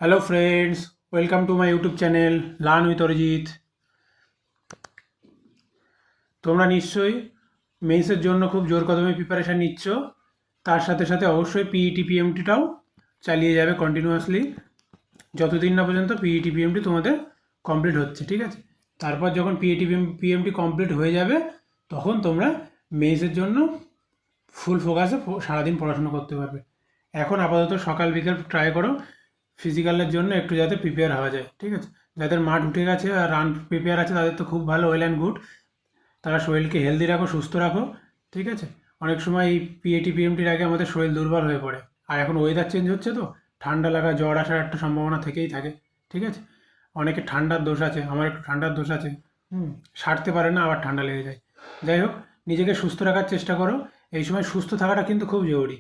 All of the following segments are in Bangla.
Hello friends, welcome to my YouTube channel learn with Arijit. তোমরা নিশ্চয়ই মেন্সের জন্য খুব জোর কদমে প্রিপারেশান নিচ্ছ। তার সাথে সাথে অবশ্যই পিইটি পিএমটিটাও চালিয়ে যাবে কন্টিনিউয়াসলি যতদিন না পর্যন্ত পিইটি পিএমটি তোমাদের কমপ্লিট হচ্ছে, ঠিক আছে? তারপর যখন পিইটি পিএমটি কমপ্লিট হয়ে যাবে তখন তোমরা মেন্সের জন্য ফুল ফোকাসে সারাদিন পড়াশোনা করতে পারবে। এখন আপাতত সকাল বিকেল ট্রাই করো ফিজিক্যালের জন্য একটু যাতে প্রিপেয়ার হওয়া যায়, ঠিক আছে? যাদের মাঠ উঠে গেছে আর রান প্রিপেয়ার আছে তাদের তো খুব ভালো, ওয়েল অ্যান্ড গুড। তারা শরীরকে হেলদি রাখো, সুস্থ রাখো, ঠিক আছে? অনেক সময় এই পিএটি পিএমটির আগে আমাদের শরীর দুর্বল হয়ে পড়ে। আর এখন ওয়েদার চেঞ্জ হচ্ছে তো ঠান্ডা লাগা জ্বর আসার একটা সম্ভাবনা থেকেই থাকে, ঠিক আছে? অনেকে ঠান্ডার দোষ আছে, আমার একটু ঠান্ডার দোষ আছে। সারতে পারে না, আবার ঠান্ডা লেগে যায়। যাই হোক, নিজেকে সুস্থ রাখার চেষ্টা করো। এই সময় সুস্থ থাকাটা কিন্তু খুব জরুরি।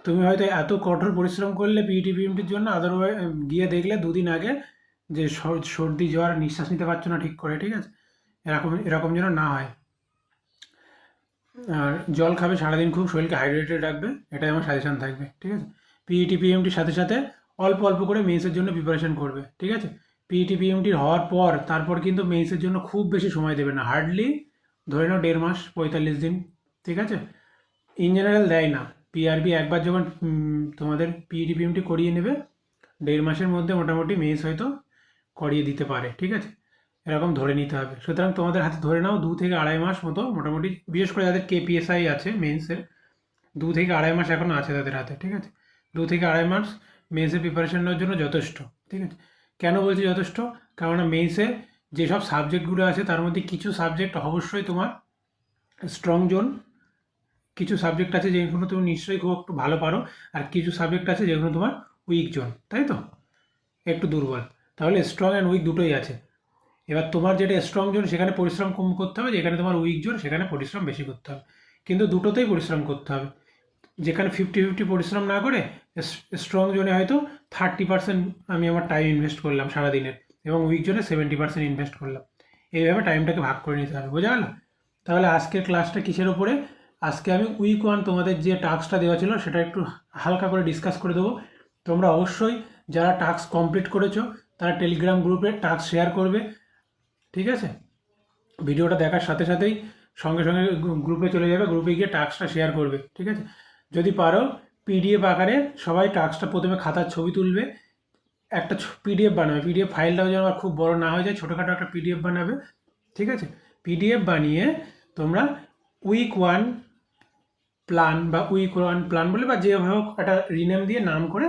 তুমি হয়তো এত কঠোর পরিশ্রম করলে পিইটি পিএমটির জন্য, আদারওয়াইজ গিয়ে দেখলে দুদিন আগে যে সর্দি জ্বর, নিঃশ্বাস নিতে পারছো না ঠিক করে, ঠিক আছে? এরকম এরকম যেন না হয়। আর জল খাবে সারাদিন, খুব শরীরকে হাইড্রেটেড রাখবে, এটাই আমার সাজেশন থাকবে, ঠিক আছে? পিইটি পিএমটির সাথে সাথে অল্প অল্প করে মেন্সের জন্য প্রিপারেশন করবে, ঠিক আছে? পিইটি পিএমটির হওয়ার পর তারপর কিন্তু মেন্সের জন্য খুব বেশি সময় দেবে না, হার্ডলি ধরে নাও 1.5 মাস, 45 দিন, ঠিক আছে? ইন জেনারেল দেয় না। পিআরবি একবার যখন তোমাদের পিইটি পিএমটি করিয়ে নেবে, 1.5 মাসের মধ্যে মোটামুটি মেন্স হয়তো করিয়ে দিতে পারে, ঠিক আছে? এরকম ধরে নিতে হবে। সুতরাং তোমাদের হাতে ধরে নাও 2 থেকে আড়াই মাস মতো মোটামুটি, বিশেষ করে যাদের কেপিএসআই আছে মেন্সের, 2 থেকে আড়াই মাস এখনও আছে তাদের হাতে, ঠিক আছে? 2 থেকে আড়াই মাস মেন্সের প্রিপারেশন নেওয়ার জন্য যথেষ্ট, ঠিক আছে? কেন বলছি যথেষ্ট? কেননা মেন্সে যেসব সাবজেক্টগুলো আছে তার মধ্যে কিছু সাবজেক্ট অবশ্যই তোমার স্ট্রং জোন, কিছু সাবজেক্ট আছে যেগুলো তুমি নিশ্চয়ই খুব একটু ভালো পারো, আর কিছু সাবজেক্ট আছে যেগুলো তোমার উইক জোন, তাই তো? একটু দুর্বল। তাহলে স্ট্রং অ্যান্ড উইক দুটোই আছে। এবার তোমার যেটা স্ট্রং জোন সেখানে পরিশ্রম কম করতে হবে, যেখানে তোমার উইক জোন সেখানে পরিশ্রম বেশি করতে হবে। কিন্তু দুটোতেই পরিশ্রম করতে হবে। যেখানে 50-50 পরিশ্রম না করে স্ট্রং জোনে হয়তো 30% আমি আমার টাইম ইনভেস্ট করলাম সারাদিনের, এবং উইক জোনে 70% ইনভেস্ট করলাম। এইভাবে টাইমটাকে ভাগ করে নিতে হবে, বোঝা গেল? তাহলে আজকের ক্লাসটা কিসের ওপরে? আজকে আমি উইক ওয়ান তোমাদের যে টাস্কটা দেওয়া ছিল সেটা একটু হালকা করে ডিসকাস করে দেবো। তোমরা অবশ্যই যারা টাস্ক কমপ্লিট করেছো তারা টেলিগ্রাম গ্রুপে টাস্ক শেয়ার করবে, ঠিক আছে? ভিডিওটা দেখার সাথে সাথেই সঙ্গে সঙ্গে গ্রুপে চলে যাবে, গ্রুপে গিয়ে টাস্কটা শেয়ার করবে, ঠিক আছে? যদি পারো পিডিএফ আকারে সবাই টাস্কটা প্রথমে খাতার ছবি তুলবে, একটা পিডিএফ বানাবে। পিডিএফ ফাইলটাও যেন আমার খুব বড় না হয়ে যায়, ছোটোখাটো একটা পিডিএফ বানাবে, ঠিক আছে? পিডিএফ বানিয়ে তোমরা উইক ওয়ান প্ল্যান বা উইক ওয়ান প্ল্যান বলে বা যেভাবে হোক একটা রিনেম দিয়ে নাম করে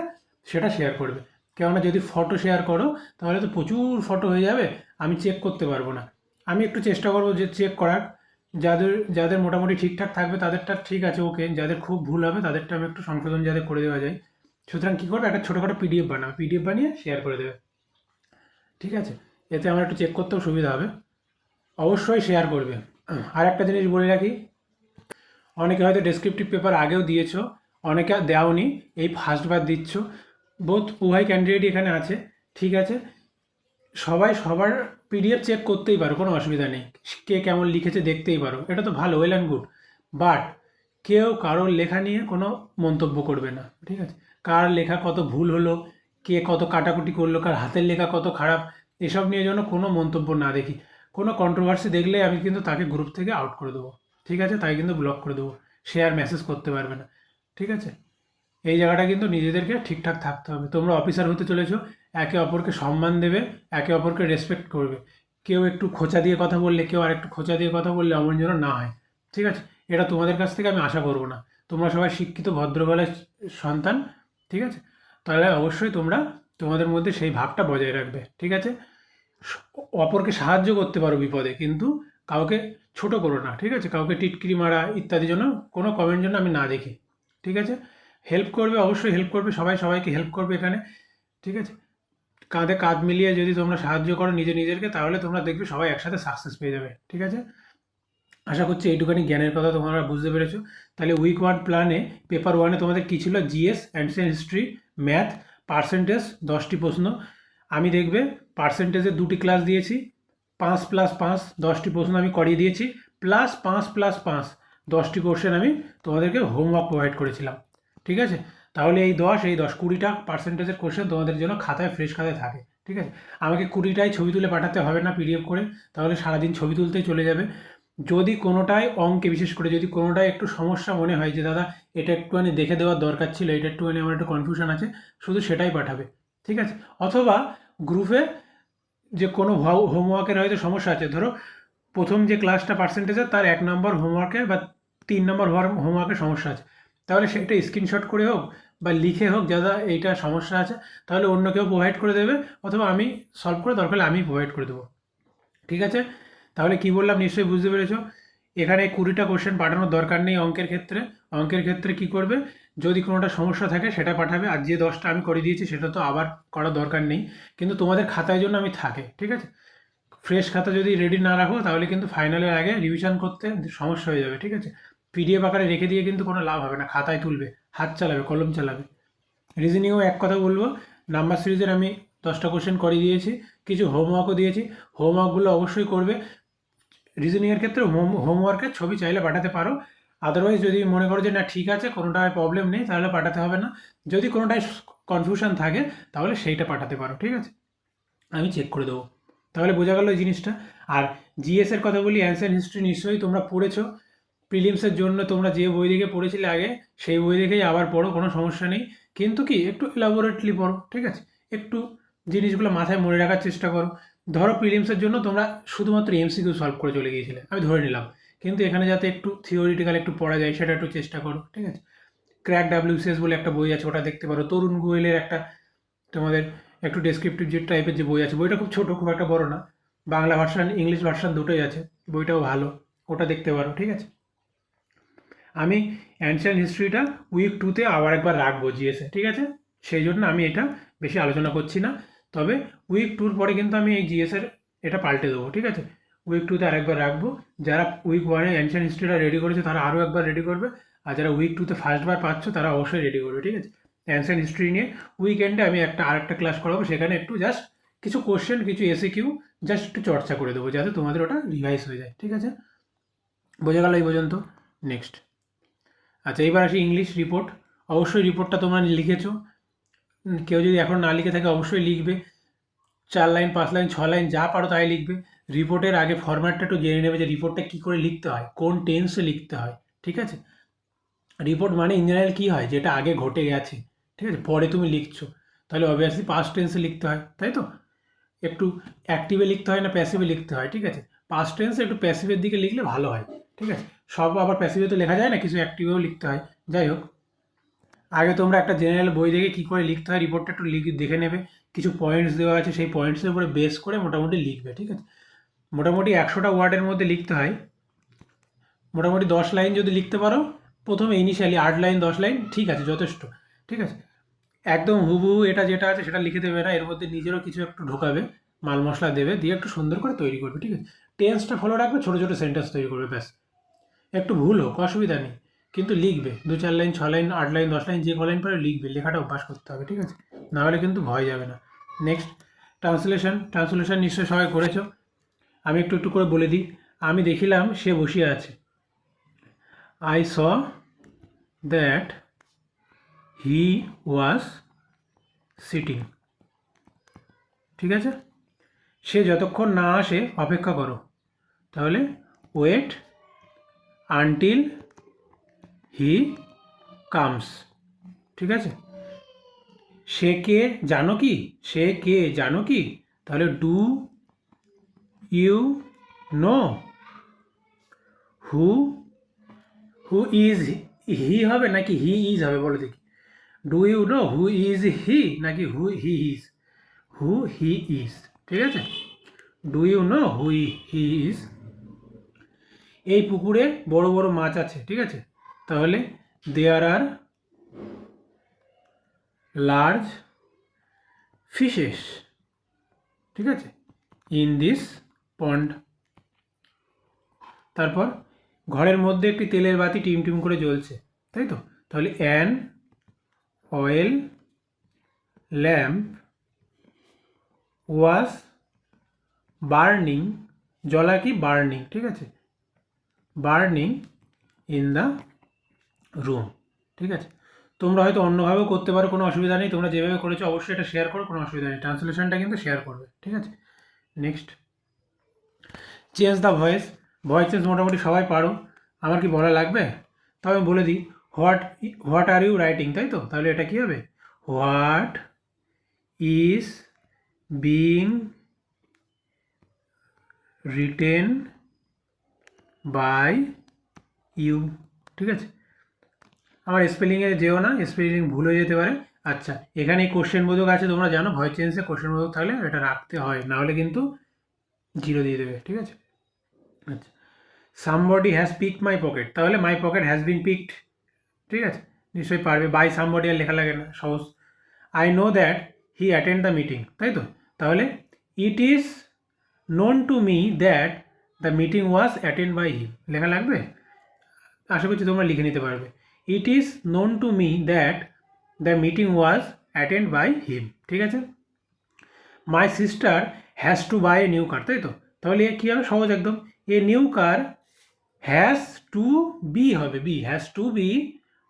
সেটা শেয়ার করবে। কেননা যদি ফটো শেয়ার করো তাহলে তো প্রচুর ফটো হয়ে যাবে, আমি চেক করতে পারবো না। আমি একটু চেষ্টা করবো যে চেক করার, যাদের যাদের মোটামুটি ঠিকঠাক থাকবে তাদেরটা ঠিক আছে, ওকে। যাদের খুব ভুল হবে তাদেরটা আমি একটু সংশোধন যাতে করে দেওয়া যায়। সুতরাং কী করবে, একটা ছোটোখাটো পিডিএফ বানাবে, পিডিএফ বানিয়ে শেয়ার করে দেবে, ঠিক আছে? এতে আমার একটু চেক করতেও সুবিধা হবে। অবশ্যই শেয়ার করবে। আর একটা জিনিস বলে রাখি, অনেকে হয়তো ডেসক্রিপটিভ পেপার আগেও দিয়েছো, অনেকে দেওনি, এই ফার্স্টবার দিচ্ছ। বোথ উভয় ক্যান্ডিডেটই এখানে আছে, ঠিক আছে? সবাই সবার পিডিএফ চেক করতেই পারো, কোনো অসুবিধা নেই। কে কেমন লিখেছে দেখতেই পারো, এটা তো ভালো, ওয়েল অ্যান্ড গুড। বাট কেউ কারোর লেখা নিয়ে কোনো মন্তব্য করবে না, ঠিক আছে? কার লেখা কত ভুল হলো, কে কত কাটাকুটি করলো, কার হাতের লেখা কত খারাপ, এসব নিয়ে যেন কোনো মন্তব্য না দেখি। কোনো কন্ট্রোভার্সি দেখলে আমি কিন্তু তাকে গ্রুপ থেকে আউট করে দেবো, ঠিক আছে? তাই কিন্তু ব্লক করে দেবো, শেয়ার মেসেজ করতে পারবে না, ঠিক আছে? এই জায়গাটা কিন্তু নিজেদেরকে ঠিকঠাক থাকতে হবে। তোমরা অফিসার হতে চলেছো, একে অপরকে সম্মান দেবে, একে অপরকে রেসপেক্ট করবে। কেউ একটু খোঁচা দিয়ে কথা বললে, কেউ আর একটু খোঁচা দিয়ে কথা বললে অমন যেন না হয়, ঠিক আছে? এটা তোমাদের কাছ থেকে আমি আশা করবো না। তোমরা সবাই শিক্ষিত ভদ্রবেলার সন্তান, ঠিক আছে? তাহলে অবশ্যই তোমরা তোমাদের মধ্যে সেই ভাবটা বজায় রাখবে, ঠিক আছে? অপরকে সাহায্য করতে পারো বিপদে, কিন্তু কাউকে ছোট করো না, ঠিক আছে? কাউকে টিটকিরি মারা ইত্যাদি জন্য কোনো কমেন্ট যেন আমি না দেখি, ঠিক আছে? হেল্প করবে, অবশ্যই হেল্প করবে, সবাই সবাইকে হেল্প করবে এখানে, ঠিক আছে? কাঁধে কাঁধ মিলিয়ে যদি তোমরা সাহায্য করো নিজেদেরকে, তাহলে তোমরা দেখবে সবাই একসাথে সাকসেস পেয়ে যাবে, ঠিক আছে? আশা করছি এইটুখানি জ্ঞানের কথা তোমরা বুঝতে পেরেছো। তাহলে উইক ওয়ান প্ল্যানে পেপার ওয়ানে তোমাদের কী ছিল? GS, ancient history, math, percentage, 10টি প্রশ্ন। আমি দেখবে পার্সেন্টেজের 2টি ক্লাস দিয়েছি, 5+5, 10টি প্রশ্ন আমি করিয়ে দিয়েছি, প্লাস 5+5, 10টি কোশ্চেন আমি তোমাদেরকে হোমওয়ার্ক প্রোভাইড করেছিলাম, ঠিক আছে? তাহলে এই 20টা পার্সেন্টেজের কোশ্চেন তোমাদের জন্য খাতায় ফ্রেশ খাতায় থাকে, ঠিক আছে। আমাকে 20টাই ছবি তুলে পাঠাতে হবে না পিডিএফ করে, তাহলে সারাদিন ছবি তুলতেই চলে যাবে। যদি কোনোটায় অঙ্কে বিশেষ করে যদি কোনোটায় একটু সমস্যা মনে হয় যে দাদা এটা একটুখানি দেখে দেওয়ার দরকার ছিল, এটা একটুখানি আমার একটু কনফিউশন আছে, শুধু সেটাই পাঠাবে, ঠিক আছে। অথবা গ্রুপে যে কোনো হোমওয়ার্কের হয়তো সমস্যা আছে, ধরো প্রথম যে ক্লাসটা পার্সেন্টেজের তার 1 নম্বর হোমওয়ার্কে বা 3 নম্বর হোমওয়ার্কের সমস্যা আছে, তাহলে সেটা স্ক্রিনশট করে হোক বা লিখে হোক দাদা এইটা সমস্যা আছে, তাহলে অন্য কেউ প্রোভাইড করে দেবে, অথবা আমি সলভ করে দরকার হলে আমি প্রোভাইড করে দেবো, ঠিক আছে। তাহলে কি বললাম নিশ্চয়ই বুঝতে পেরেছো। এখানে 20টা কোশ্চেন পাঠানোর দরকার নেই অঙ্কের ক্ষেত্রে। অঙ্কের ক্ষেত্রে কি করবে, যদি কোনোটা সমস্যা থাকে সেটা পাঠাবে, আর যে 10টা আমি করে দিয়েছি সেটা তো আবার করার দরকার নেই, কিন্তু তোমাদের খাতায় জন্য আমি থাকে, ঠিক আছে। ফ্রেশ খাতা যদি রেডি না রাখো তাহলে কিন্তু ফাইনালের আগে রিভিশন করতে সমস্যা হয়ে যাবে, ঠিক আছে। পিডিএফ আকারে রেখে দিয়ে কিন্তু কোনো লাভ হবে না, খাতায় তুলবে, হাত চালাবে, কলম চালাবে। রিজনিংও এক কথা বলবো, নাম্বার সিরিজের আমি 10টা কোশ্চেন করে দিয়েছি, কিছু হোমওয়ার্কও দিয়েছি, হোমওয়ার্কগুলো অবশ্যই করবে। রিজনিংয়ের ক্ষেত্রে হোমওয়ার্কের ছবি চাইলে পাঠাতে পারো, আদারওয়াইজ যদি মনে করো যে না ঠিক আছে কোনোটায় প্রবলেম নেই তাহলে পাঠাতে হবে না, যদি কোনোটায় কনফিউশন থাকে তাহলে সেইটা পাঠাতে পারো, ঠিক আছে, আমি চেক করে দেবো। তাহলে বোঝা গেল এই জিনিসটা। আর জিএসের কথা বলি, অ্যান্সার হিস্ট্রি নিশ্চয়ই তোমরা পড়েছো, প্রিলিমসের জন্য তোমরা যে বই দেখে পড়েছিলে আগে সেই বই দেখেই আবার পড়ো, কোনো সমস্যা নেই, কিন্তু কি একটু এলাবোরেটলি পড়ো, ঠিক আছে, একটু জিনিসগুলো মাথায় মনে রাখার চেষ্টা করো। ধরো প্রিলিমসের জন্য তোমরা শুধুমাত্র এমসিকিউ সলভ করে চলে গিয়েছিলে, আমি ধরে নিলাম, কিন্তু এখানে যাতে একটু থিওরিটিক্যাল একটু পড়া যায় সেটা একটু চেষ্টা করো, ঠিক আছে। ক্র্যাক ডাব্লিউসিএস বলে একটা বই আছে, ওটা দেখতে পারো। তরুণ গোয়েলের একটা তোমাদের একটু ডেসক্রিপটিভ যে টাইপের যে বই আছে, বইটা খুব ছোটো, খুব একটা বড় না, বাংলা ভার্সান ইংলিশ ভার্সান দুটোই আছে, বইটাও ভালো, ওটা দেখতে পারো, ঠিক আছে। আমি অ্যানশিয়েন্ট হিস্ট্রিটা উইক 2তে আবার একবার রাখবো জিএসে, ঠিক আছে, সেই জন্য আমি এটা বেশি আলোচনা করছি না। তবে উইক 2র পরে কিন্তু আমি এই জিএসের এটা পাল্টে দেবো, ঠিক আছে। উইক 2তে আরেকবার রাখবো, যারা উইক 1-এ অ্যানশিয়েন্ট হিস্ট্রিটা রেডি করেছে তারা আরও একবার রেডি করবে, আর যারা উইক 2তে ফার্স্টবার পাচ্ছ তারা অবশ্যই রেডি করবে, ঠিক আছে। অ্যানশিয়েন্ট হিস্ট্রি নিয়ে উইকেন্ডে আমি আরেকটা ক্লাস করাবো, সেখানে একটু জাস্ট কিছু কোশ্চেন কিছু এসিকিউ জাস্ট একটু চর্চা করে দেবো, যাতে তোমাদের ওটা রিভাইজ হয়ে যায়, ঠিক আছে। বোঝা গেল এই পর্যন্ত। নেক্সট, আচ্ছা এইবার আসি ইংলিশ রিপোর্ট। অবশ্যই রিপোর্টটা তোমরা লিখেছো, কেউ যদি এখন না লিখে থাকে অবশ্যই লিখবে, 4 লাইন 5 লাইন 6 লাইন যা পারো তাই লিখবে। রিপোর্টের আগে ফরম্যাটটা একটু জেনে নেবে যে রিপোর্টটা কী করে লিখতে হয়, কোন টেন্সে লিখতে হয়, ঠিক আছে। রিপোর্ট মানে ইন জেনারেল কী হয়, যেটা আগে ঘটে গেছে, ঠিক আছে, পরে তুমি লিখছো, তাহলে অবভিয়াসলি পাস্ট টেন্সে লিখতে হয়, তাই তো। একটু অ্যাক্টিভে লিখতে হয় না প্যাসিভে লিখতে হয়, ঠিক আছে। পাস্ট টেন্সে একটু প্যাসিভের দিকে লিখলে ভালো হয়, ঠিক আছে। সব আবার প্যাসিভে তো লেখা যায় না, কিছু অ্যাক্টিভেও লিখতে হয়, যাই হোক। আগে তোমরা একটা জেনারেল বই দেখে কী করে লিখতে হয় রিপোর্টটা একটু দেখে নেবে, কিছু পয়েন্টস দেওয়া আছে, সেই পয়েন্টসের উপরে বেস করে মোটামুটি লিখবে, ঠিক আছে। মোটামুটি 100টা ওয়ার্ডের মধ্যে লিখতে হয়, মোটামুটি 10 লাইন যদি লিখতে পারো প্রথমে ইনিশিয়ালি, 8 লাইন 10 লাইন ঠিক আছে, যথেষ্ট, ঠিক আছে। একদম হুবহু এটা যেটা আছে সেটা লিখে দেবে না, এর মধ্যে নিজেরও কিছু একটু ঢোকাবে, মাল মশলা দেবে, দিয়ে একটু সুন্দর করে তৈরি করবে, ঠিক আছে। টেন্সটা ফলো রাখবে, ছোটো ছোটো সেন্টেন্স তৈরি করবে, ব্যাস। একটু ভুল হোক অসুবিধা নেই, কিন্তু লিখবে 2-4 লাইন 6 লাইন 8 লাইন 10 লাইন যে কলাইন পরে লিখবে, লেখাটা অভ্যাস করতে হবে, ঠিক আছে, নাহলে কিন্তু ভয় যাবে না। নেক্সট, ট্রান্সলেশন নিশ্চয়ই সবাই করেছো, আমি একটু একটু করে বলে দিই। আমি দেখিলাম সে বসিয়া আছে, I saw that he was sitting, ঠিক আছে। সে যতক্ষণ না আসে অপেক্ষা করো, তাহলে ওয়েট আনটিল হি কামস, ঠিক আছে। সে কে জানো কি, সে কে জানো কি, তাহলে do you know, who who is he হবে নাকি হি ইজ হবে বলো দেখি, do you know who is he নাকি who he is, who he is, ঠিক আছে। Do you know who he is. এই পুকুরে বড় বড় মাছ আছে, ঠিক আছে, তাহলে দেয়ার আর লার্জ ফিশেস, ঠিক আছে, ইন দিস পন্ড। তারপর ঘরের মধ্যে একটি তেলের বাতি টিম টিম করে জ্বলছে, তাই তো, তাহলে an oil lamp was burning, জ্বলা কি বার্নিং, ঠিক আছে, বার্নিং ইন দ্য রুম, ঠিক আছে। তো তোমরা হয়তো অন্যভাবেও করতে পারো, কোনো অসুবিধা নেই। তোমরা যেভাবে করেছো অবশ্যই এটা শেয়ার করো, কোনো অসুবিধা নেই। ট্রান্সলেশনটা কিন্তু শেয়ার করবে, ঠিক আছে। Next, change the voice. Voice change মোটামুটি সবাই পারো, আমার কি বলা লাগবে? তাও আমি বলে দিই, হোয়াট আর ইউ রাইটিং, তাই তো? তাহলে এটা কী হবে? What is being written by you, ঠিক আছে। আমার স্পেলিংয়ে যেও না, স্পেলিং ভুল হয়ে যেতে পারে। আচ্ছা, এখানে কোশ্চেন বোধক আছে, তোমরা জানো ভয়েস চেঞ্জে কোশ্চেন বোধক থাকলে এটা রাখতে হয়, না হলে কিন্তু 0 দিয়ে দেবে, ঠিক আছে। আচ্ছা, somebody has picked my pocket, তাহলে my pocket has been picked, ঠিক আছে। নিশ্চয়ই পারবে, বাই সামবডি আর লেখা লাগে না, সহজ। I know that he attend the meeting, তাই তো? তাহলে it is known to me that the meeting was attend by him, লেখা লাগবে? আশা করছি তোমরা লিখে নিতে পারবে। It is known to me that the meeting was attend by him, ঠিক আছে। My sister has to buy a new car, তাই তো? তাহলে কী হবে? সহজ একদম। A new car has to be হবে, B has to be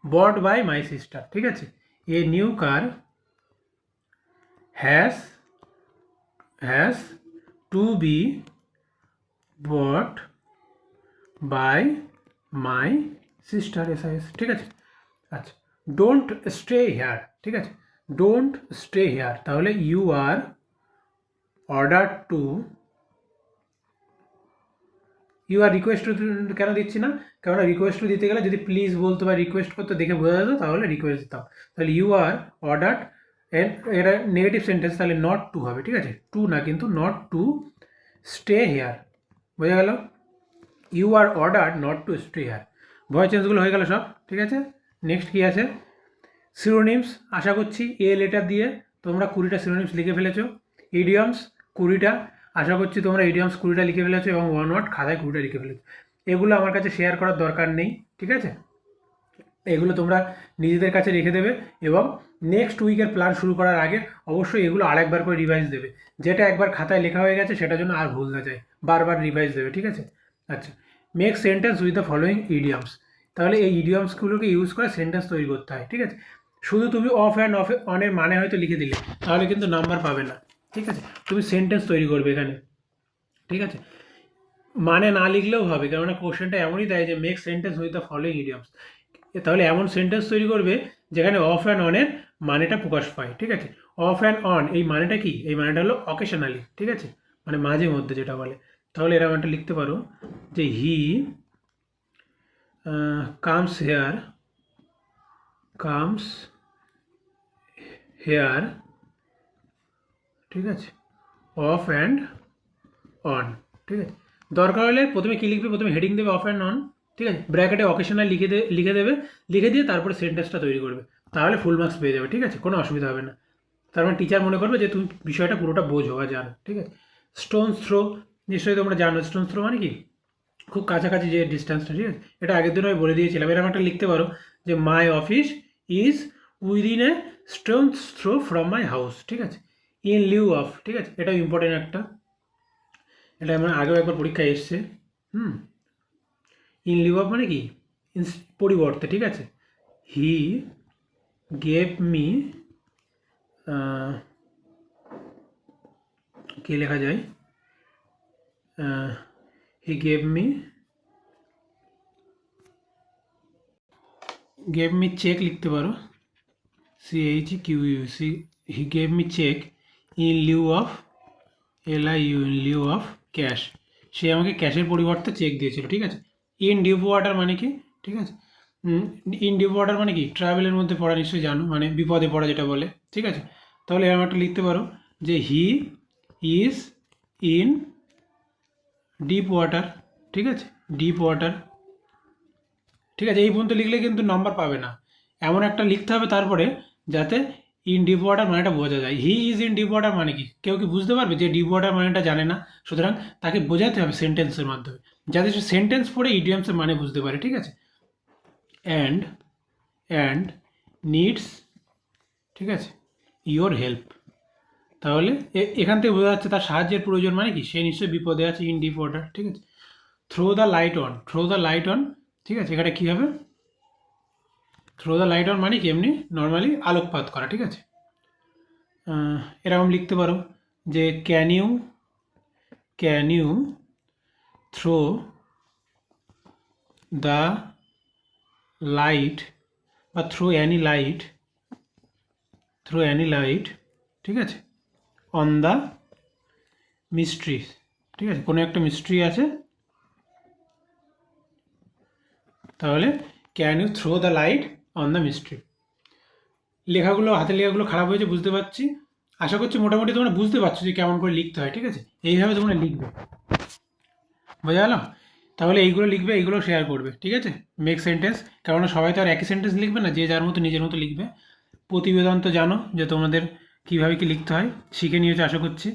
bought by my sister, ঠিক আছে। A new car has to be bought by my sister, এসআইএস, ঠিক আছে। আচ্ছা, ডোন্ট স্টে হেয়ার, ঠিক আছে। ডোন্ট স্টে হেয়ার, তাহলে you are order to, you are request কেন দিচ্ছি না? কেননা রিকোয়েস্ট দিতে গেলে যদি প্লিজ বলতো বা রিকোয়েস্ট করতে দেখে বোঝা যেত, তাহলে রিকোয়েস্ট দিতাম। তাহলে ইউ আর অর্ডার, এটা নেগেটিভ সেন্টেন্স, তাহলে নট টু হবে, ঠিক আছে। টু না কিন্তু, নট টু স্টে হেয়ার, বোঝা গেল? You are order not to stay here. Voice চেঞ্জগুলো হয়ে গেল সব, ঠিক আছে। নেক্সট কী আছে? সিনোনিমস, আশা করছি এ লেটার দিয়ে তোমরা 20টা সিনোনিমস লিখে ফেলেছো। ইডিয়মস 20টা, আশা করছি তোমরা ইডিয়মস 20টা লিখে ফেলেছো, এবং ওয়ান ওয়ার্ড খাতায় 20টা লিখে ফেলেছো। এগুলো আমার কাছে শেয়ার করার দরকার নেই, ঠিক আছে। এগুলো তোমরা নিজেদের কাছে রেখে দেবে, এবং নেক্সট উইকের প্ল্যান শুরু করার আগে অবশ্যই এগুলো আরেকবার করে রিভাইজ দেবে। যেটা একবার খাতায় লেখা হয়ে গেছে সেটার জন্য আর ভুল না যায়, বারবার রিভাইজ দেবে, ঠিক আছে। আচ্ছা, make sentence with the following idioms, তাহলে এই ইডিয়মসগুলোকে ইউজ করে সেন্টেন্স তৈরি করতে হয়, ঠিক আছে। শুধু তুমি অফ অ্যান্ড অনের মানে হয়তো লিখে দিলে, তাহলে কিন্তু নাম্বার পাবে না, ঠিক আছে। তুমি সেন্টেন্স তৈরি করবে এখানে, ঠিক আছে। মানে না লিখলেও হবে, কেননা কোশ্চেনটা এমনই দেয় যে make sentence with the following idioms. তাহলে এমন সেন্টেন্স তৈরি করবে যেখানে অফ অ্যান্ড অনের মানেটা প্রকাশ পায়, ঠিক আছে। অফ অ্যান্ড অন, এই মানেটা কি? এই মানেটা হলো অকেশনালি, ঠিক আছে, মানে মাঝে মধ্যে যেটা বলে। তাহলে এরকম একটা লিখতে পারো যে হি কামস হেয়ার, ঠিক আছে, অফ অ্যান্ড অন, ঠিক আছে। দরকার হলে প্রথমে কী লিখবে? প্রথমে হেডিং দেবে অফ অ্যান্ড অন, ঠিক আছে, ব্র্যাকেটে অকেশনাল লিখে দেবে, লিখে দিয়ে তারপরে সেন্টেন্সটা তৈরি করবে, তাহলে ফুল মার্কস পেয়ে যাবে, ঠিক আছে, কোনো অসুবিধা হবে না। তার মানে টিচার মনে করবে যে তুমি বিষয়টা পুরোটা বোঝো বা জানো, ঠিক আছে। স্টোনস থ্রো, নিশ্চয়ই তোমরা জানো স্টোনস থ্রো মানে কি? খুব কাছাকাছি যে ডিস্টেন্সটা, ঠিক আছে। এটা আগের দিন আমি বলে দিয়েছিলাম। এরকম একটা লিখতে পারো যে my office is within a stone's throw from my house, ঠিক আছে। ইন লিউ অফ, ঠিক আছে, এটা ইম্পর্টেন্ট একটা, এটা আমার আগেও একবার পরীক্ষায় এসছে। ইন লিউ অফ মানে কি? পরিবর্তে, ঠিক আছে। হি গেভ মি, কে লেখা যায়? হি গেভ মি চেক লিখতে পারো, CHEQ, he gave me cheque in lieu of, LIU, in lieu of cash, সে আমাকে ক্যাশের পরিবর্তে চেক দিয়েছিল, ঠিক আছে। ইন ডিপ ওয়াটার মানে কি? ঠিক আছে, ইন ডিপ ওয়াটার মানে কি? ট্রাভেলের মধ্যে পড়া, নিশ্চয়ই জানো, মানে বিপদে পড়া যেটা বলে, ঠিক আছে। তাহলে এরকম একটা লিখতে পারো যে he is in deep water, ঠিক আছে, ডিপ ওয়াটার, ঠিক আছে। এই পর্যন্ত লিখলে কিন্তু নাম্বার পাবে না, এমন একটা লিখতে হবে তারপরে যাতে ইন ডিপ ওয়াটার মানেটা বোঝা যায়। He is in deep water মানে কি? কেউ কি বুঝতে পারবে? যে ডিপ ওয়াটার মানেটা জানে না, সুতরাং তাকে বোঝাতে হবে সেন্টেন্সের মাধ্যমে, যাতে সে সেন্টেন্স পড়ে ইডিয়মসের মানে বুঝতে পারে, ঠিক আছে। অ্যান্ড নিডস, ঠিক আছে, ইয়োর হেল্প, তাহলে এখান থেকে বোঝা যাচ্ছে তার সাহায্যের প্রয়োজন মানে কি? সে নিশ্চয়ই বিপদে আছে, ইন ডিপ ওয়াটার, ঠিক আছে। থ্রো দ্য লাইট অন, ঠিক আছে, এখানে কী হবে? থ্রো দ্য লাইট অন মানে কি এমনি নর্মালি আলোকপাত করা, ঠিক আছে। এরকম লিখতে পারো যে can you throw the light বা থ্রো অ্যানি লাইট, ঠিক আছে, অন দ্য মিস্ট্রি, ঠিক আছে, কোনো একটা মিস্ট্রি আছে, তাহলে can you throw the light on the mystery. লেখাগুলো, হাতের লেখাগুলো খারাপ হয়েছে বুঝতে পারছি, আশা করছি মোটামুটি তোমরা বুঝতে পারছো যে কেমন করে লিখতে হয়, ঠিক আছে। এইভাবে তোমরা লিখবে, বোঝা গেল? তাহলে এইগুলো লিখবে, এইগুলো শেয়ার করবে, ঠিক আছে। মেক সেন্টেন্স, কেননা সবাই তো আর একই সেন্টেন্স লিখবে না, যে যার মতো নিজের মতো লিখবে। প্রতিবেদন তো জানো যে তোমাদের কীভাবে কী লিখতে হয়, শিখে নিয়েছো আশা করছি।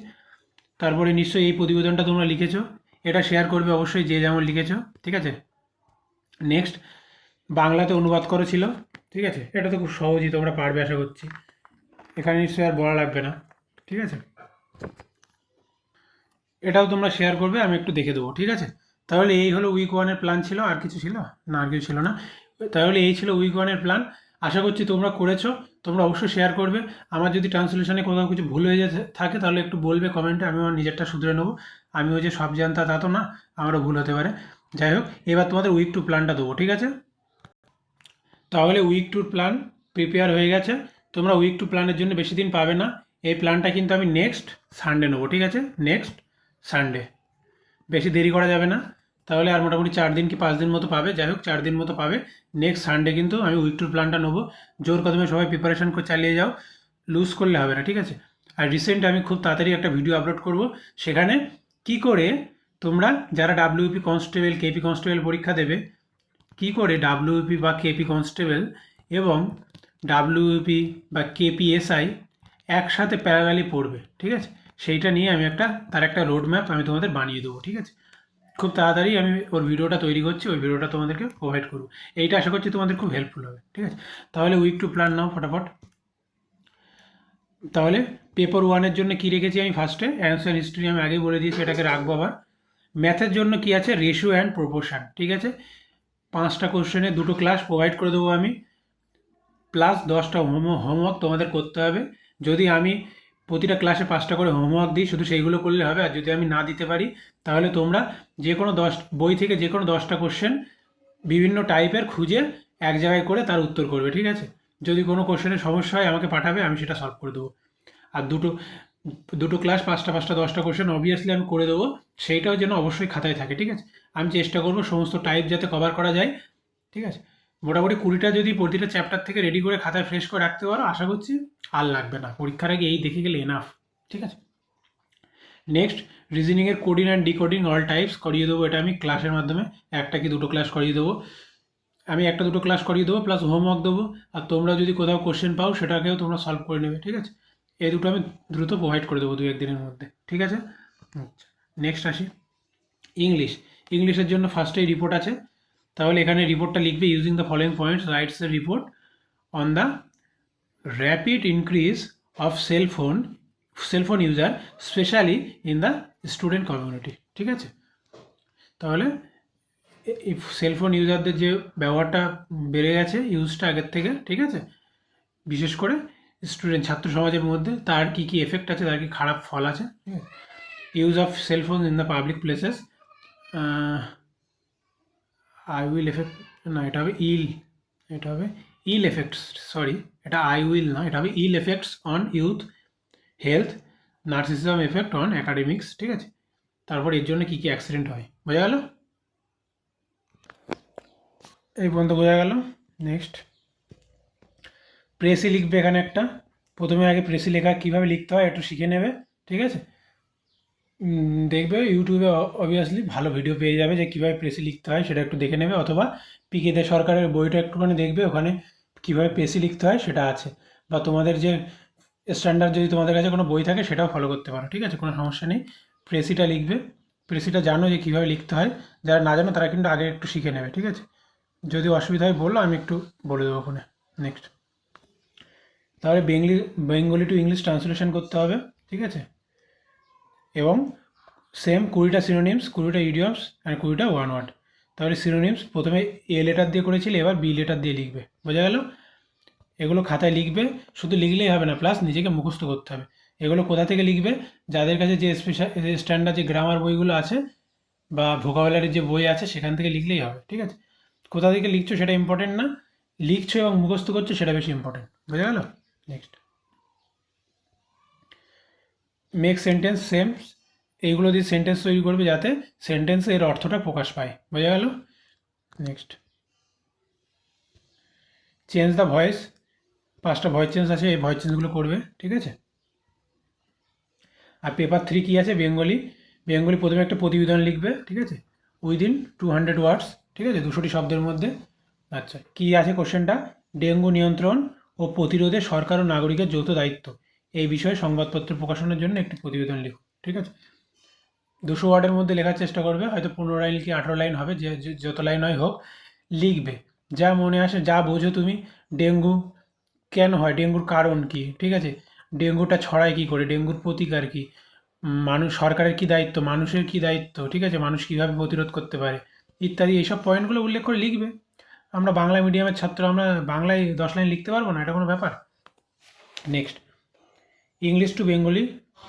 তারপরে নিশ্চয়ই এই প্রতিবেদনটা তোমরা লিখেছো, এটা শেয়ার করবে অবশ্যই যে যেমন লিখেছো, ঠিক আছে। নেক্সট, বাংলাতে অনুবাদ করো ছিল, ঠিক আছে, এটা তো খুব সহজই, তোমরা পারবে আশা করছি, এখানে নিশ্চয়ই আর বলা লাগবে না, ঠিক আছে। এটাও তোমরা শেয়ার করবে, আমি একটু দেখে দেবো, ঠিক আছে। তাহলে এই হলো উইক ওয়ানের প্ল্যান ছিল, আর কিছু ছিল না? আর কিছু ছিল না। তাহলে এই ছিল উইক ওয়ানের প্ল্যান, আশা করছি তোমরা করেছো। তোমরা অবশ্যই শেয়ার করবে। আমার যদি ট্রান্সলেশনে কোথাও কিছু ভুল হয়ে যেতে থাকে তাহলে একটু বলবে কমেন্টে, আমি আমার নিজেরটা শুধরে নেবো। আমিও যে সব জানতা তা তো না, আমারও ভুল হতে পারে। যাই হোক, এবার তোমাদের উইক টু প্ল্যানটা দেবো, ঠিক আছে। তাহলে উইক টুর প্ল্যান প্রিপেয়ার হয়ে গেছে। তোমরা উইক টু প্ল্যানের জন্য বেশি দিন পাবে না। এই প্ল্যানটা কিন্তু আমি নেক্সট সানডে নেবো, ঠিক আছে, নেক্সট সানডে, বেশি দেরি করা যাবে না। তাহলে আর মোটামুটি 4 দিন কি 5 দিন মতো পাবে, যাই হোক 4 দিন মতো পাবে। নেক্সট সানডে কিন্তু আমি উইক টুর প্ল্যানটা নেবো। জোর কদমে সবাই প্রিপারেশন করে চালিয়ে যাও, লুজ করলে হবে না, ঠিক আছে। আর রিসেন্ট আমি খুব তাড়াতাড়ি একটা ভিডিও আপলোড করব, সেখানে কি করে তোমরা যারা ডাব্লিউপি কনস্টেবল, কেপি কনস্টেবল পরীক্ষা দেবে, কি করে ডাব্লিউপি বা কেপি কনস্টেবল এবং ডাব্লিউপি বা কেপিএসআই একসাথে প্যারালালি পড়বে, ঠিক আছে। সেইটা নিয়ে আমি তার একটা রোড ম্যাপ আমি তোমাদের বানিয়ে দেবো, ঠিক আছে। খুব তাড়াতাড়ি আমি ওর ভিডিওটা তৈরি করছি, ওই ভিডিওটা তোমাদেরকে প্রোভাইড করবো। এইটা আশা করছি তোমাদের খুব হেল্পফুল হবে, ঠিক আছে। তাহলে উইক টু প্ল্যান নাও ফটাফট। তাহলে পেপার ওয়ানের জন্য কি রেখেছি আমি ফার্স্টে, অ্যান্সার হিস্ট্রি আমি আগেই বলে দিয়েছি, এটাকে রাখবো আবার। ম্যাথের জন্য কি আছে, রেশিও অ্যান্ড প্রপোর্শন, ঠিক আছে। 5টা কোশ্চেনে 2টো ক্লাস প্রোভাইড করে দেবো আমি, প্লাস 10টা হোমওয়ার্ক তোমাদের করতে হবে। যদি আমি প্রতিটা ক্লাসে 5টা করে হোমওয়ার্ক দিই, শুধু সেইগুলো করলে হবে। আর যদি আমি না দিতে পারি, তাহলে তোমরা যে কোনো বই থেকে যে কোনো 10টা কোশ্চেন বিভিন্ন টাইপের খুঁজে এক জায়গায় করে তার উত্তর করবে, ঠিক আছে। যদি কোনো কোশ্চেনের সমস্যা হয় আমাকে পাঠাবে, আমি সেটা সলভ করে দেবো। আর দুটো দুটো ক্লাস 5টা 5টা 10টা কোশ্চেন অবভিয়াসলি আমি করে দেবো, সেইটাও যেন অবশ্যই খাতায় থাকে, ঠিক আছে। আমি চেষ্টা করবো সমস্ত টাইপ যাতে কভার করা যায়, ঠিক আছে। মোটামুটি 20টা যদি প্রতিটা চ্যাপ্টার থেকে রেডি করে খাতায় ফ্রেশ করে রাখতে পারো, আশা করছি আর লাগবে না, পরীক্ষার আগে এই দেখে গেলে এনাফ, ঠিক আছে। নেক্সট, রিজনিংয়ের coding and decoding all types করিয়ে দেবো, এটা আমি ক্লাসের মাধ্যমে 1টা কি 2টো ক্লাস করিয়ে দেবো। আমি 1টা 2টো ক্লাস করিয়ে দেবো, প্লাস হোমওয়ার্ক দেবো। আর তোমরা যদি কোথাও কোশ্চেন পাও সেটাকেও তোমরা সলভ করে নেবে, ঠিক আছে। এই দুটো আমি দ্রুত প্রোভাইড করে দেবো 2-1 দিনের মধ্যে, ঠিক আছে। আচ্ছা, নেক্সট আসি ইংলিশের জন্য ফার্স্টেই রিপোর্ট আছে। তাহলে এখানে রিপোর্টটা লিখবে, using the following points rights A report on the rapid increase of cellphone user specially in the student community, ঠিক আছে। তাহলে এই সেলফোন ইউজারদের যে ব্যবহারটা বেড়ে গেছে, ইউজটা আগের থেকে, ঠিক আছে, বিশেষ করে ছাত্র সমাজের মধ্যে তার কী কী এফেক্ট আছে, তার কি খারাপ ফল আছে, ঠিক আছে। Use of cellphone in the public places, I will effect, না এটা হবে ইল এফেক্টস, সরি, এটা আই উইল না, এটা হবে ill effects on youth health, narcissism effect on academics, ঠিক আছে। তারপর এর জন্য কী কী অ্যাক্সিডেন্ট হয়, বোঝা গেল? এই পর্যন্ত বোঝা গেল। নেক্সট, প্রেসি লিখবে এখানে একটা, প্রথমে আগে প্রেসি লেখা কীভাবে লিখতে হয় একটু শিখে নেবে, ঠিক আছে। দেখবে ইউটিউবে অবভিয়াসলি ভালো ভিডিও পেয়ে যাবে যে কীভাবে প্রেসি লিখতে হয়, সেটা একটু দেখে নেবে। অথবা পিকে দে সরকারের বইটা একটুখানি দেখবে, ওখানে কীভাবে প্রেসি লিখতে হয় সেটা আছে। বা তোমাদের যে স্ট্যান্ডার্ড যদি তোমাদের কাছে কোনো বই থাকে সেটাও ফলো করতে পারো, ঠিক আছে, কোনো সমস্যা নেই। প্রেসিটা লিখবে, প্রেসিটা জানো যে কীভাবে লিখতে হয়, যারা না জানো তারা কিন্তু আগে একটু শিখে নেবে, ঠিক আছে। যদি অসুবিধা হয় বললো, আমি একটু বলে দেবো ওখানে। নেক্সট, তাহলে বেঙ্গলি টু ইংলিশ ট্রান্সলেশন করতে হবে, ঠিক আছে। এবং সেম 20টা সিনোনিমস, 20টা ইডিয়মস অ্যান্ড 20টা ওয়ান ওয়ার্ড। তাহলে সিনোনিমস প্রথমে এ লেটার দিয়ে করেছিলে, এবার বি লেটার দিয়ে লিখবে, বোঝা গেল? এগুলো খাতায় লিখবে, শুধু লিখলেই হবে না, প্লাস নিজেকে মুখস্থ করতে হবে। এগুলো কোথা থেকে লিখবে? যাদের কাছে যে স্পেশাল স্ট্যান্ডার্ড যে গ্রামার বইগুলো আছে বা ভোকাবুলারির যে বই আছে সেখান থেকে লিখলেই হবে, ঠিক আছে? কোথা থেকে লিখছো সেটা ইম্পর্টেন্ট না, লিখছো এবং মুখস্থ করছো সেটা বেশি ইম্পর্টেন্ট, বোঝা গেল? নেক্সট, মেক সেন্টেন্স সেম, এইগুলো দিয়ে সেন্টেন্স তৈরি করবে যাতে সেন্টেন্সে এর অর্থটা প্রকাশ পায়, বোঝা গেল? নেক্সট, চেঞ্জ দ্য ভয়েস, 5টা ভয়েস চেঞ্জ আছে, এই ভয়েস চেঞ্জগুলো করবে, ঠিক আছে? আর পেপার 3 কী আছে? বেঙ্গলি। বেঙ্গলি প্রথমে একটা প্রতিবেদন লিখবে, ঠিক আছে? উইদিন 200 ওয়ার্ডস, ঠিক আছে, 200টি শব্দের মধ্যে। আচ্ছা, কী আছে কোশ্চেনটা? ডেঙ্গু নিয়ন্ত্রণ ও প্রতিরোধে সরকার ও নাগরিকের যৌথ দায়িত্ব, এই বিষয়ে সংবাদপত্র প্রকাশনের জন্য একটি প্রতিবেদন লিখো, ঠিক আছে? 200 ওয়ার্ডের মধ্যে লেখার চেষ্টা করবে, হয়তো 15 লাইন কি 18 লাইন হবে, যত লাইন হয় হোক, লিখবে। যা মনে আসে, যা বোঝো তুমি। ডেঙ্গু কেন হয়, ডেঙ্গুর কারণ কি, ঠিক আছে? ডেঙ্গুটা ছড়ায় কী করে, ডেঙ্গুর প্রতিকার কী, মানুষ, সরকারের কী দায়িত্ব, মানুষের কী দায়িত্ব, ঠিক আছে, মানুষ কীভাবে প্রতিরোধ করতে পারে, ইত্যাদি এইসব পয়েন্টগুলো উল্লেখ করে লিখবে। আমরা বাংলা মিডিয়ামের ছাত্র, আমরা বাংলায় 10 লাইন লিখতে পারবো না, এটা কোনো ব্যাপার? Next, English to Bengali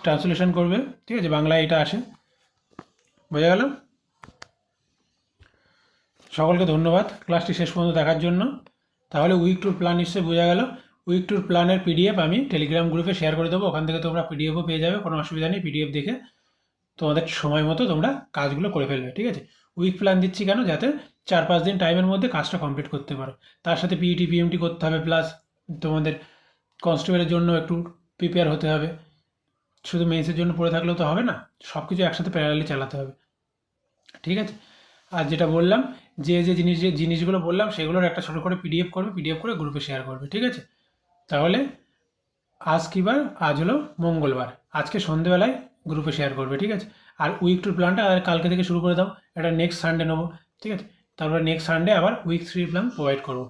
translation করবে, ঠিক আছে, বাংলায় এটা আসে, বোঝা গেল? সকলকে ধন্যবাদ ক্লাসটি শেষ পর্যন্ত দেখার জন্য। তাহলে উইক টুর প্ল্যান নিশ্চয়ই বোঝা গেল। উইক টুর প্ল্যানের পিডিএফ আমি টেলিগ্রাম গ্রুপে শেয়ার করে দেবো, ওখান থেকে তোমরা পিডিএফও পেয়ে যাবে, কোনো অসুবিধা নেই। পিডিএফ দেখে তোমাদের সময় মতো তোমরা কাজগুলো করে ফেলবে, ঠিক আছে? উইক প্ল্যান দিচ্ছি কেন? যাতে 4-5 দিন টাইমের মধ্যে কাজটা কমপ্লিট করতে পারো। তার সাথে পিইটি পিএমটি করতে হবে, প্লাস তোমাদের কনস্টেবলের জন্য একটু প্রিপেয়ার হতে হবে। শুধু মেন্সের জন্য পড়ে থাকলেও তো হবে না, সব কিছু একসাথে প্যারালালি চালাতে হবে, ঠিক আছে? আর যেটা বললাম, যে জিনিসগুলো বললাম সেগুলোর একটা ছোটো করে পিডিএফ করবে, পিডিএফ করে গ্রুপে শেয়ার করবে, ঠিক আছে? তাহলে আজ কী বার? আজ হলো মঙ্গলবার, আজকে সন্ধেবেলায় গ্রুপে শেয়ার করবে, ঠিক আছে? আর উইক টুর প্ল্যানটা আর কালকে থেকে শুরু করে দাও, এটা নেক্সট সানডে নেবো, ঠিক আছে? তারপরে নেক্সট সানডে আবার উইক 3 প্ল্যান প্রোভাইড করবো,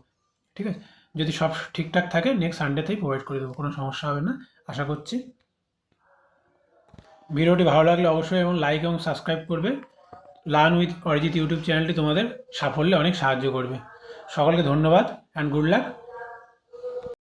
ঠিক আছে? যদি সব ঠিকঠাক থাকে নেক্সট সানডেতেই প্রোভাইড করে দেবো, কোনো সমস্যা হবে না আশা করছি। ভিডিওটি ভালো লাগলে অবশ্যই এবং লাইক এবং সাবস্ক্রাইব করবে। লার্ন উইথ অরিজিৎ ইউটিউব চ্যানেলটি তোমাদের সাফল্যে অনেক সাহায্য করবে। সকলকে ধন্যবাদ অ্যান্ড গুড লাক।